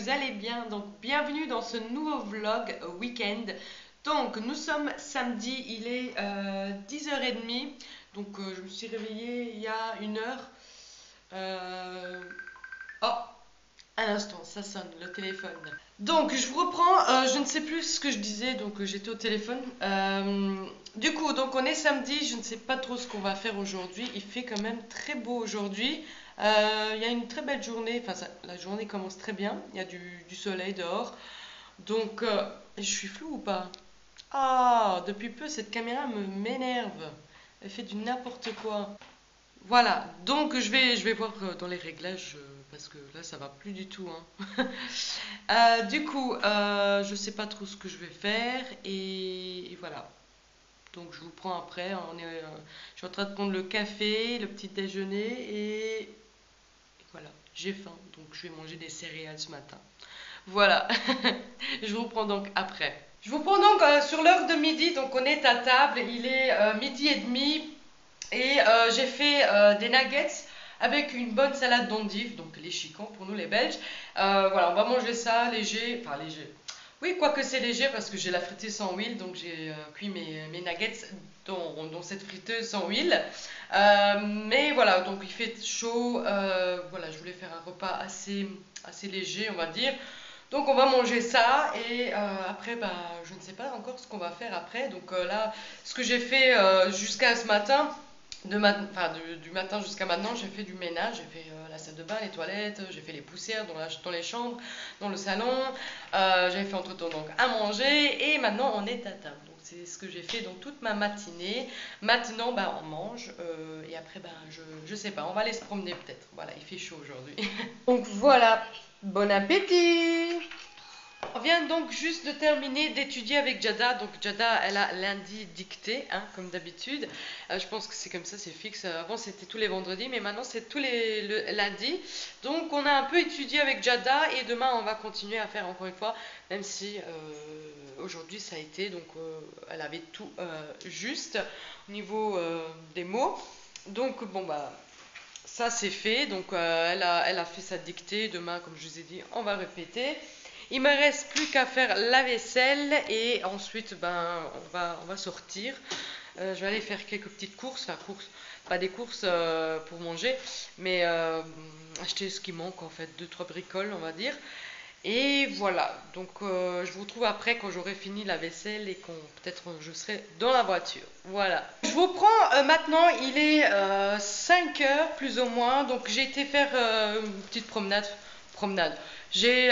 vous allez bien. Donc bienvenue dans ce nouveau vlog week-end. Donc nous sommes samedi, il est 10h30. Donc je me suis réveillée il y a une heure. Oh, un instant, ça sonne, le téléphone. Donc je vous reprends, je ne sais plus ce que je disais, donc j'étais au téléphone. Du coup, donc on est samedi, je ne sais pas trop ce qu'on va faire aujourd'hui. Il fait quand même très beau aujourd'hui. Il y a une très belle journée, enfin la journée commence très bien. Il y a du soleil dehors. Donc je suis floue ou pas? Ah, depuis peu cette caméra m'énerve. Elle fait du n'importe quoi. Voilà, donc je vais voir dans les réglages parce que là ça va plus du tout, hein. Du coup, je sais pas trop ce que je vais faire et voilà. Donc je vous prends après. Je suis en train de prendre le café, le petit déjeuner et voilà, j'ai faim donc je vais manger des céréales ce matin. Voilà, je vous prends donc après. Je vous prends donc sur l'heure de midi, donc on est à table, il est midi et demi. Et j'ai fait des nuggets avec une bonne salade d'endives, donc les chicans pour nous les Belges. Voilà, on va manger ça léger, enfin léger. Oui, quoique c'est léger parce que j'ai la friteuse sans huile, donc j'ai cuit mes nuggets dans cette friteuse sans huile. Mais voilà, donc il fait chaud. Voilà, je voulais faire un repas assez léger, on va dire. Donc on va manger ça et après, bah, je ne sais pas encore ce qu'on va faire après. Donc là, ce que j'ai fait jusqu'à ce matin, du matin jusqu'à maintenant, j'ai fait du ménage, j'ai fait la salle de bain, les toilettes, j'ai fait les poussières dans les chambres, dans le salon, j'ai fait entre-temps donc à manger et maintenant on est à table. Donc c'est ce que j'ai fait donc toute ma matinée. Maintenant, bah, on mange et après, bah, je sais pas, on va aller se promener peut-être. Voilà, il fait chaud aujourd'hui. Donc voilà, bon appétit! On vient donc juste de terminer d'étudier avec Jada. Donc Jada, elle a lundi dictée, hein, comme d'habitude. Je pense que c'est comme ça, c'est fixe. Avant c'était tous les vendredis, mais maintenant c'est tous les lundis. Donc on a un peu étudié avec Jada et demain on va continuer à faire encore une fois, même si aujourd'hui ça a été, donc elle avait tout juste au niveau des mots. Donc bon bah ça c'est fait. Donc elle a fait sa dictée. Demain, comme je vous ai dit, on va répéter. Il me reste plus qu'à faire la vaisselle et ensuite ben, on va sortir. Je vais aller faire quelques petites courses, enfin courses, pas des courses pour manger, mais acheter ce qui manque en fait, 2-3 bricoles on va dire. Et voilà, donc je vous retrouve après quand j'aurai fini la vaisselle et quand peut-être je serai dans la voiture. Voilà. Je vous prends maintenant, il est 5 heures plus ou moins, donc j'ai été faire une petite promenade. J'ai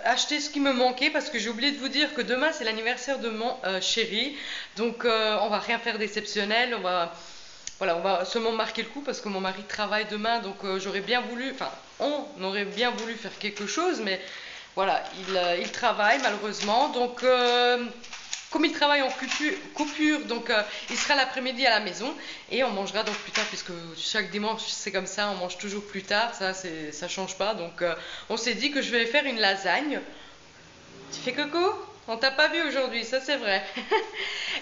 acheté ce qui me manquait parce que j'ai oublié de vous dire que demain c'est l'anniversaire de mon chéri. Donc on va rien faire d'exceptionnel, voilà, on va seulement marquer le coup parce que mon mari travaille demain, donc j'aurais bien voulu, enfin on aurait bien voulu faire quelque chose, mais voilà, il travaille malheureusement, donc comme il travaille en coupure, donc il sera l'après-midi à la maison et on mangera donc plus tard, puisque chaque dimanche c'est comme ça, on mange toujours plus tard, ça change pas. Donc on s'est dit que je vais faire une lasagne. Tu fais coco? On t'a pas vu aujourd'hui, ça c'est vrai.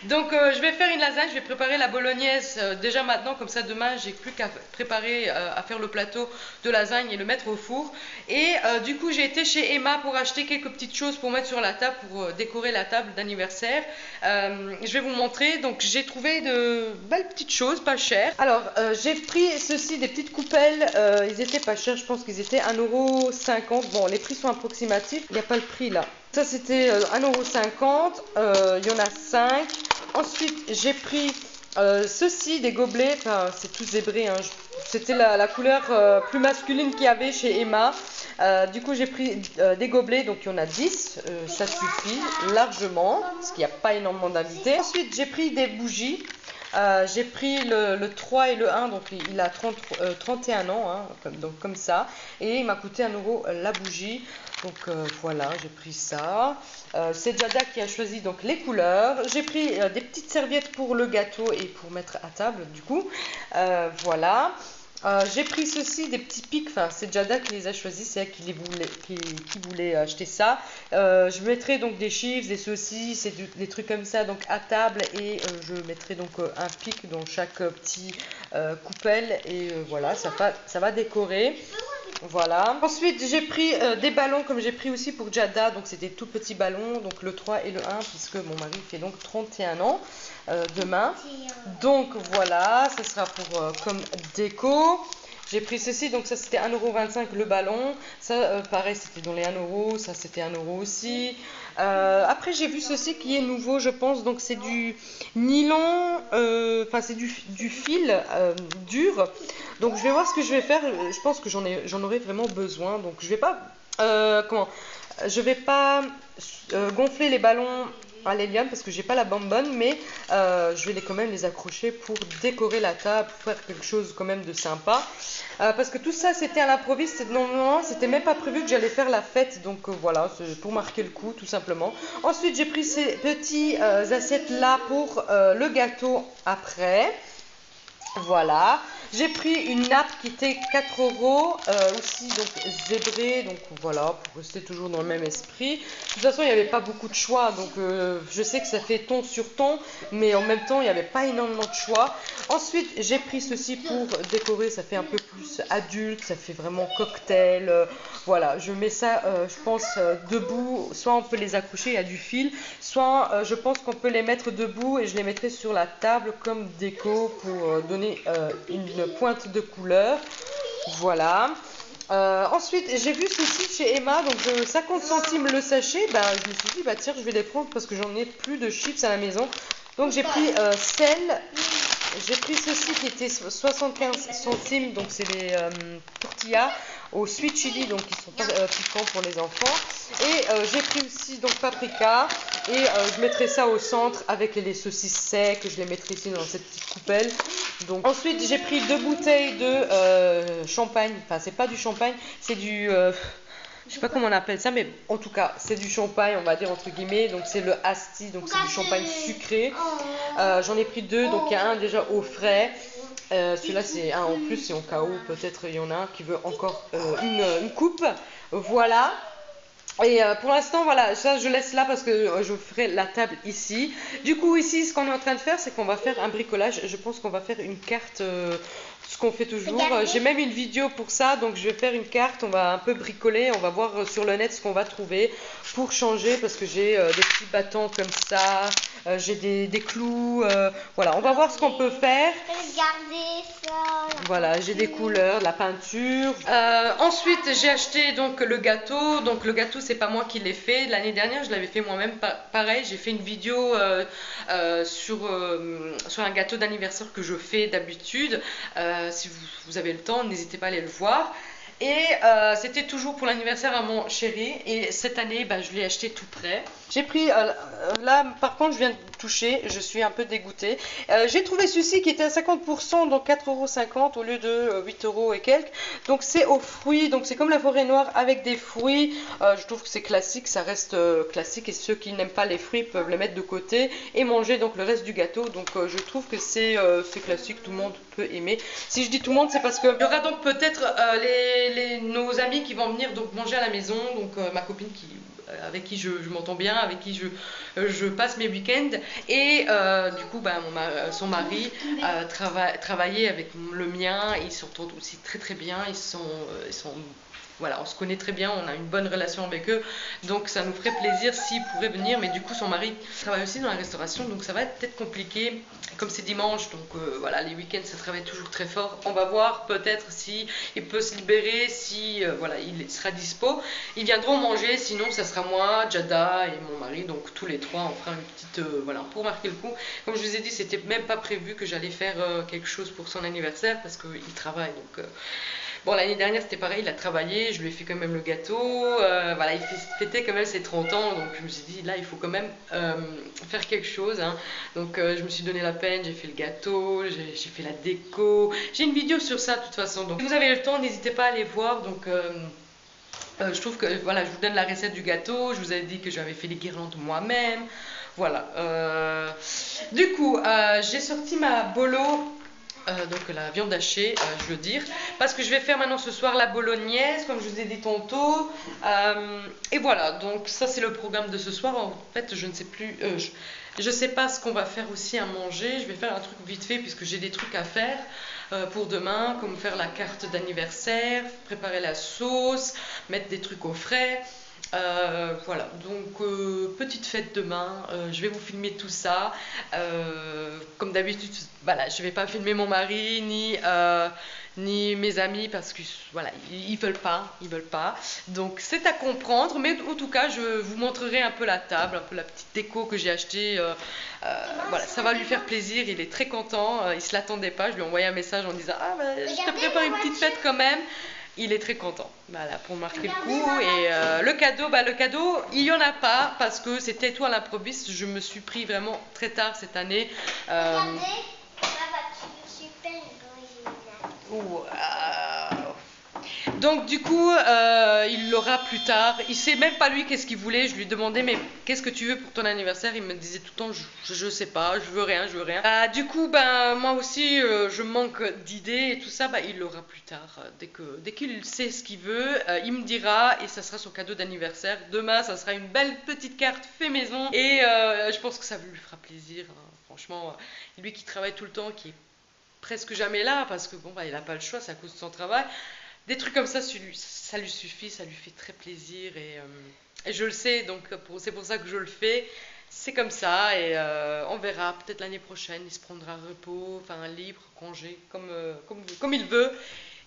Donc je vais faire une lasagne, je vais préparer la bolognaise déjà maintenant, comme ça demain j'ai plus qu'à préparer, à faire le plateau de lasagne et le mettre au four. Et du coup j'ai été chez Emma pour acheter quelques petites choses pour mettre sur la table, pour décorer la table d'anniversaire. Je vais vous montrer, donc j'ai trouvé de belles petites choses, pas chères. Alors j'ai pris ceci, des petites coupelles, ils étaient pas chers, je pense qu'ils étaient 1,50 €. Bon, les prix sont approximatifs, il n'y a pas le prix là. Ça c'était 1,50 €, il y en a 5. Ensuite j'ai pris ceci, des gobelets, enfin c'est tout zébré, hein. C'était la couleur plus masculine qu'il y avait chez Emma. Du coup j'ai pris des gobelets, donc il y en a 10, ça suffit largement, parce qu'il n'y a pas énormément d'invités. Ensuite j'ai pris des bougies. J'ai pris le 3 et le 1, donc il a 31 ans, hein, donc comme ça, et il m'a coûté 1 € la bougie. Donc voilà, j'ai pris ça. C'est Jada qui a choisi donc les couleurs. J'ai pris des petites serviettes pour le gâteau et pour mettre à table du coup. Voilà. J'ai pris ceci, des petits pics, enfin c'est Jada qui les a choisis, c'est elle qui voulait acheter ça. Je mettrai donc des chiffres, des saucisses et des trucs comme ça donc à table, et je mettrai donc un pic dans chaque petit coupelle, et voilà, ça va décorer. Voilà. Ensuite, j'ai pris des ballons comme j'ai pris aussi pour Jada. Donc, c'est des tout petits ballons. Donc, le 3 et le 1, puisque mon mari fait donc 31 ans demain. Donc, voilà. Ça sera pour comme déco. J'ai pris ceci. Donc, ça, c'était 1,25 € le ballon. Ça, pareil, c'était dans les 1 €. Ça, c'était 1 € aussi. Après, j'ai vu ceci qui est nouveau, je pense. Donc, c'est du nylon. Enfin, c'est du fil dur. Donc je vais voir ce que je vais faire. Je pense que j'en aurai vraiment besoin. Donc je vais pas gonfler les ballons à l'hélium parce que j'ai pas la bonbonne, mais je vais quand même les accrocher pour décorer la table, pour faire quelque chose quand même de sympa. Parce que tout ça c'était à l'improviste. Non, c'était même pas prévu que j'allais faire la fête. Donc voilà, c'est pour marquer le coup tout simplement. Ensuite j'ai pris ces petits assiettes là pour le gâteau après. Voilà, j'ai pris une nappe qui était 4 € aussi donc zébrée, donc voilà, pour rester toujours dans le même esprit. De toute façon, il n'y avait pas beaucoup de choix, donc je sais que ça fait ton sur ton, mais en même temps, il n'y avait pas énormément de choix. Ensuite, j'ai pris ceci pour décorer, ça fait un peu plus adulte, ça fait vraiment cocktail. Voilà, je mets ça, je pense, debout, soit on peut les accrocher, il y a du fil, soit je pense qu'on peut les mettre debout et je les mettrai sur la table comme déco pour donner une pointe de couleur. Voilà. Ensuite, j'ai vu ceci chez Emma, donc 50 centimes le sachet. Bah, je me suis dit, bah tiens, je vais les prendre parce que j'en ai plus de chips à la maison. Donc j'ai pris sel. J'ai pris ceci qui était 75 centimes, donc c'est les tortillas au sweet chili, donc qui sont pas piquants pour les enfants. Et j'ai pris aussi donc paprika et je mettrai ça au centre avec les saucisses secs. Je les mettrai ici dans cette petite coupelle. Donc ensuite j'ai pris 2 bouteilles de champagne. Enfin c'est pas du champagne, c'est du je sais pas comment on appelle ça, mais en tout cas, c'est du champagne, on va dire entre guillemets. Donc c'est le Asti, donc c'est du champagne sucré. J'en ai pris 2, donc il y a un déjà au frais. Celui-là c'est un en plus, et au cas où peut-être il y en a un qui veut encore une coupe. Voilà. Et pour l'instant, voilà, ça je laisse là parce que je ferai la table ici. Du coup, ici, ce qu'on est en train de faire, c'est qu'on va faire un bricolage. Je pense qu'on va faire une carte, ce qu'on fait toujours. J'ai même une vidéo pour ça, donc je vais faire une carte. On va un peu bricoler, on va voir sur le net ce qu'on va trouver pour changer parce que j'ai des petits bâtons comme ça, j'ai des clous. Voilà, on va voir ce qu'on peut faire. Regardez ça. Voilà, j'ai des couleurs, de la peinture. Ensuite, j'ai acheté donc le gâteau. Donc le gâteau, c'est pas moi qui l'ai fait. L'année dernière, je l'avais fait moi-même. Pareil, j'ai fait une vidéo sur un gâteau d'anniversaire que je fais d'habitude. Si vous avez le temps, n'hésitez pas à aller le voir. Et c'était toujours pour l'anniversaire à mon chéri. Et cette année, bah, je l'ai acheté tout prêt. J'ai pris, là par contre je viens de toucher, je suis un peu dégoûtée. J'ai trouvé ceci qui était à 50%, donc 4,50 € au lieu de 8 € et quelques. Donc c'est aux fruits, donc c'est comme la forêt noire avec des fruits. Je trouve que c'est classique, ça reste classique. Et ceux qui n'aiment pas les fruits peuvent les mettre de côté et manger donc le reste du gâteau. Donc je trouve que c'est classique, tout le monde peut aimer. Si je dis tout le monde, c'est parce que il y aura donc peut-être nos amis qui vont venir donc manger à la maison. Donc ma copine avec qui je m'entends bien, avec qui je passe mes week-ends. Et du coup, bah, son mari travaillait avec le mien. Ils s'entendent aussi très très bien. Ils sont voilà, on se connaît très bien, on a une bonne relation avec eux, donc ça nous ferait plaisir s'ils pourraient venir. Mais du coup, son mari travaille aussi dans la restauration, donc ça va être peut-être compliqué. Comme c'est dimanche, donc voilà, les week-ends ça travaille toujours très fort. On va voir peut-être si il peut se libérer, si voilà, il sera dispo. Ils viendront manger, sinon ça sera moi, Jada et mon mari, donc tous les trois on fera une petite voilà, pour marquer le coup. Comme je vous ai dit, c'était même pas prévu que j'allais faire quelque chose pour son anniversaire parce qu'il travaille, donc bon, l'année dernière c'était pareil, il a travaillé, je lui ai fait quand même le gâteau, voilà, il fêtait quand même ses 30 ans, donc je me suis dit là il faut quand même faire quelque chose, hein. Donc je me suis donné la peine, j'ai fait le gâteau, j'ai fait la déco, j'ai une vidéo sur ça de toute façon, donc si vous avez le temps n'hésitez pas à aller voir. Donc je trouve que voilà, je vous donne la recette du gâteau, je vous avais dit que j'avais fait les guirlandes moi-même, voilà. Du coup j'ai sorti ma bolo. Donc la viande hachée, je veux dire, parce que je vais faire maintenant ce soir la bolognaise, comme je vous ai dit tantôt. Et voilà, donc ça c'est le programme de ce soir. En fait, je ne sais plus, je sais pas ce qu'on va faire aussi à manger. Je vais faire un truc vite fait puisque j'ai des trucs à faire. pour demain, comme faire la carte d'anniversaire, préparer la sauce, mettre des trucs au frais. Voilà, donc petite fête demain, je vais vous filmer tout ça. Comme d'habitude, voilà, je vais pas filmer mon mari ni mes amis parce que voilà, ils veulent pas. Donc c'est à comprendre, mais en tout cas, je vous montrerai un peu la table, un peu la petite déco que j'ai achetée. Voilà, ça va lui faire plaisir, il est très content, il se l'attendait pas. Je lui ai envoyé un message en disant ah bah, je te prépare une petite fête quand même. Il est très content, voilà, pour marquer le coup. Et le cadeau, il n'y en a pas parce que c'était tout à l'improviste. Je me suis pris vraiment très tard cette année. Regardez, ma voiture super originale. Waouh. Donc du coup, il l'aura plus tard. Il sait même pas lui qu'est-ce qu'il voulait. Je lui demandais mais qu'est-ce que tu veux pour ton anniversaire? Il me disait tout le temps je sais pas, je veux rien. Du coup, ben moi aussi, je manque d'idées et tout ça. Ben, il l'aura plus tard. Dès qu'il sait ce qu'il veut, il me dira et ça sera son cadeau d'anniversaire. Demain, ça sera une belle petite carte fait maison et je pense que ça lui fera plaisir. Hein. Franchement, lui qui travaille tout le temps, qui est presque jamais là parce que bon bah il n'a pas le choix, c'est à cause de son travail. Des trucs comme ça, ça lui suffit, ça lui fait très plaisir et je le sais, donc c'est pour ça que je le fais. C'est comme ça et on verra, peut-être l'année prochaine, il se prendra un repos, enfin un libre, congé, comme il veut.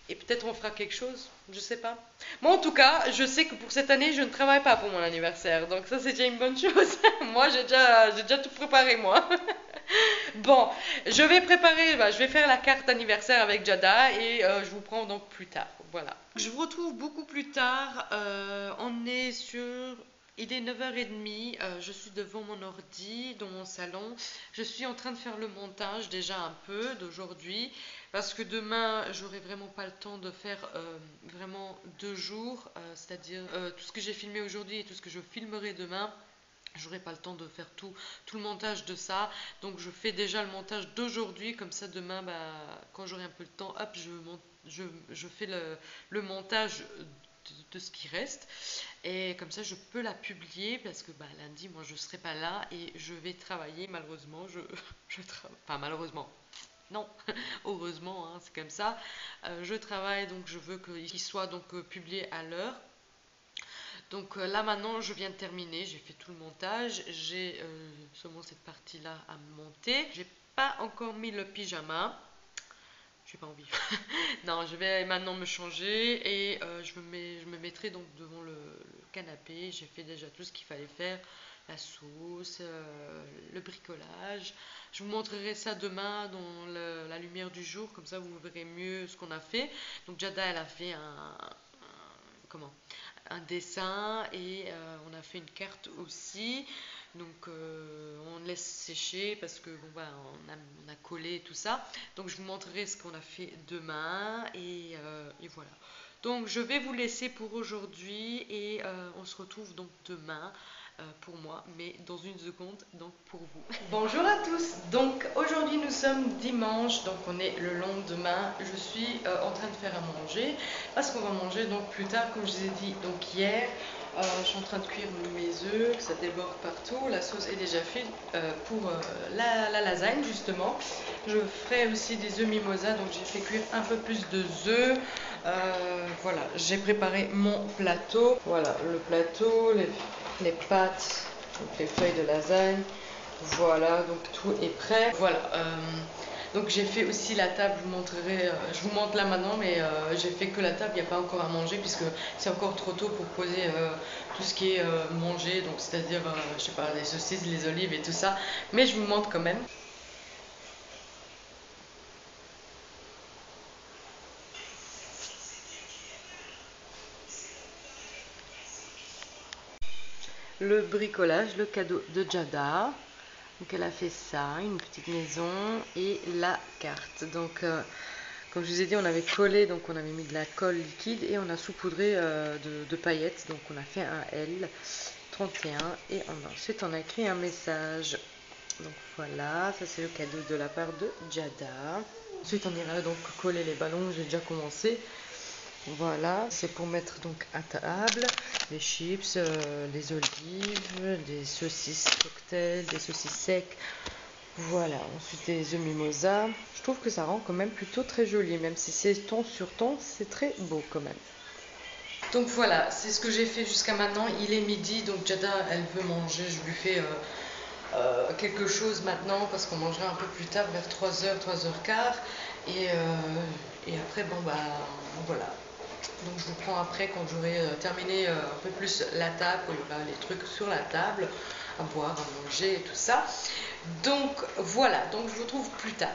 Et peut-être on fera quelque chose, je sais pas. Moi en tout cas, je sais que pour cette année, je ne travaille pas pour mon anniversaire. Donc ça c'est déjà une bonne chose. Moi j'ai déjà tout préparé moi. Bon, je vais faire la carte anniversaire avec Jada et je vous prends donc plus tard. Voilà. Je vous retrouve beaucoup plus tard. Il est 9h30, je suis devant mon ordi, dans mon salon. Je suis en train de faire le montage déjà un peu d'aujourd'hui parce que demain, j'aurai vraiment pas le temps de faire vraiment 2 jours, c'est-à-dire tout ce que j'ai filmé aujourd'hui et tout ce que je filmerai demain. J'aurai pas le temps de faire tout le montage de ça, donc je fais déjà le montage d'aujourd'hui, comme ça demain, bah, quand j'aurai un peu le temps, hop, je fais le montage de ce qui reste, et comme ça je peux la publier, parce que bah, lundi, moi je serai pas là, et je vais travailler, malheureusement, enfin malheureusement, non, heureusement, hein, c'est comme ça, je travaille, donc je veux qu'il soit donc publié à l'heure. Donc là maintenant je viens de terminer, j'ai fait tout le montage, j'ai seulement cette partie là à monter. J'ai pas encore mis le pyjama, j'ai pas envie. Non, je vais maintenant me changer et je me mettrai donc devant le canapé. J'ai fait déjà tout ce qu'il fallait faire, la sauce, le bricolage. Je vous montrerai ça demain dans la lumière du jour, comme ça vous verrez mieux ce qu'on a fait. Donc Jada elle a fait un dessin et on a fait une carte aussi, donc on laisse sécher parce que bon, bah, on a collé tout ça, donc je vous montrerai ce qu'on a fait demain et voilà, donc je vais vous laisser pour aujourd'hui et on se retrouve donc demain pour moi, mais dans une seconde donc pour vous. Bonjour à tous, donc aujourd'hui nous sommes dimanche, donc on est le lendemain. Je suis en train de faire à manger parce qu'on va manger donc plus tard, comme je vous ai dit donc hier. Je suis en train de cuire mes œufs, que ça déborde partout. La sauce est déjà faite pour la lasagne justement. Je ferai aussi des œufs mimosa, donc j'ai fait cuire un peu plus de œufs. Voilà, j'ai préparé mon plateau. Voilà, le plateau, les pâtes, donc les feuilles de lasagne. Voilà, donc tout est prêt. Voilà. Donc j'ai fait aussi la table, je vous montrerai, je vous montre là maintenant, mais j'ai fait que la table, il n'y a pas encore à manger puisque c'est encore trop tôt pour poser tout ce qui est mangé, donc c'est-à-dire, je sais pas, les saucisses, les olives et tout ça, mais je vous montre quand même. Le bricolage, le cadeau de Jada. Donc elle a fait ça, une petite maison et la carte. Donc comme je vous ai dit, on avait collé, donc on avait mis de la colle liquide et on a saupoudré de paillettes. Donc on a fait un L 31 et ensuite on a écrit un message. Donc voilà, ça c'est le cadeau de la part de Jada. Ensuite on ira donc coller les ballons, j'ai déjà commencé. Voilà, c'est pour mettre donc à table les chips, les olives, des saucisses cocktail, des saucisses secs. Voilà, ensuite les œufs mimosa. Je trouve que ça rend quand même plutôt très joli, même si c'est ton sur ton, c'est très beau quand même. Donc voilà, c'est ce que j'ai fait jusqu'à maintenant. Il est midi, donc Jada, elle veut manger. Je lui fais quelque chose maintenant parce qu'on mangera un peu plus tard, vers 3h, 3h15. Et après, bon bah voilà. Donc je vous prends après quand j'aurai terminé un peu plus la table, quand il y aura les trucs sur la table, à boire, à manger et tout ça. Donc voilà, donc je vous retrouve plus tard.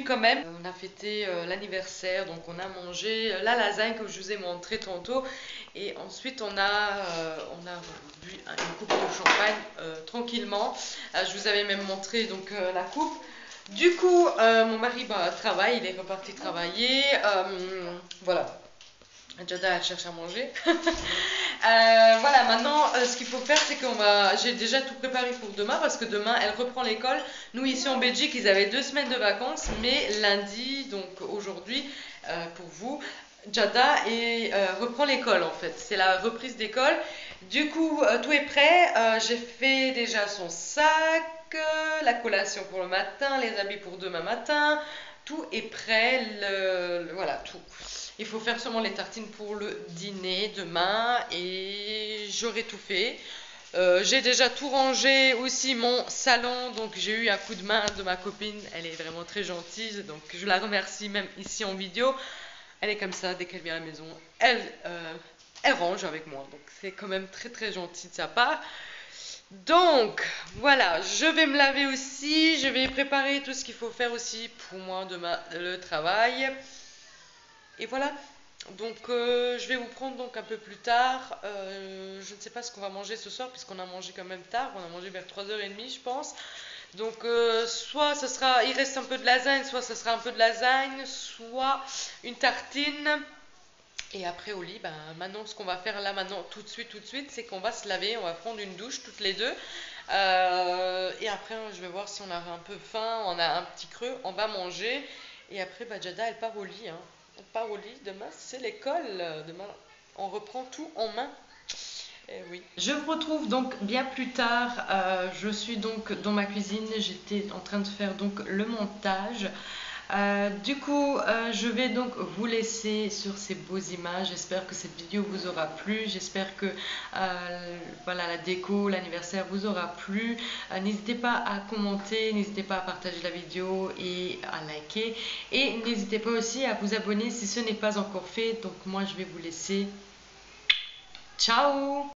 Quand même. On a fêté l'anniversaire, donc on a mangé la lasagne comme je vous ai montré tantôt, et ensuite on a bu une coupe de champagne tranquillement. Je vous avais même montré donc la coupe. Du coup, mon mari travaille, il est reparti travailler. Voilà. Jada elle cherche à manger. Voilà, maintenant ce qu'il faut faire, c'est j'ai déjà tout préparé pour demain parce que demain elle reprend l'école. Nous ici en Belgique, ils avaient 2 semaines de vacances, mais lundi, donc aujourd'hui pour vous, Jada reprend l'école en fait. C'est la reprise d'école. Du coup, tout est prêt. J'ai fait déjà son sac, la collation pour le matin, les habits pour demain matin. Tout est prêt. Voilà, tout. Il faut faire seulement les tartines pour le dîner demain et j'aurai tout fait. J'ai déjà tout rangé aussi mon salon, donc j'ai eu un coup de main de ma copine, elle est vraiment très gentille, donc je la remercie même ici en vidéo. Elle est comme ça, dès qu'elle vient à la maison, elle range avec moi, donc c'est quand même très très gentil de sa part. Donc voilà, je vais me laver aussi, je vais préparer tout ce qu'il faut faire aussi pour moi demain le travail. Et voilà, donc je vais vous prendre donc un peu plus tard. Je ne sais pas ce qu'on va manger ce soir puisqu'on a mangé quand même tard, on a mangé vers 3h30 je pense. Donc soit ce sera, il reste un peu de lasagne, soit ce sera un peu de lasagne, soit une tartine. Et après au lit, ben, maintenant ce qu'on va faire là maintenant tout de suite, c'est qu'on va se laver, on va prendre une douche toutes les deux. Et après je vais voir si on a un peu faim, on a un petit creux, on va manger. Et après Jada elle part au lit. Hein. Elle part au lit, demain c'est l'école. Demain on reprend tout en main. Eh oui. Je vous retrouve donc bien plus tard. Je suis donc dans ma cuisine. J'étais en train de faire donc le montage. Du coup, je vais donc vous laisser sur ces beaux images. J'espère que cette vidéo vous aura plu. J'espère que voilà, la déco, l'anniversaire vous aura plu. N'hésitez pas à commenter, n'hésitez pas à partager la vidéo et à liker. Et n'hésitez pas aussi à vous abonner si ce n'est pas encore fait. Donc moi, je vais vous laisser. Ciao!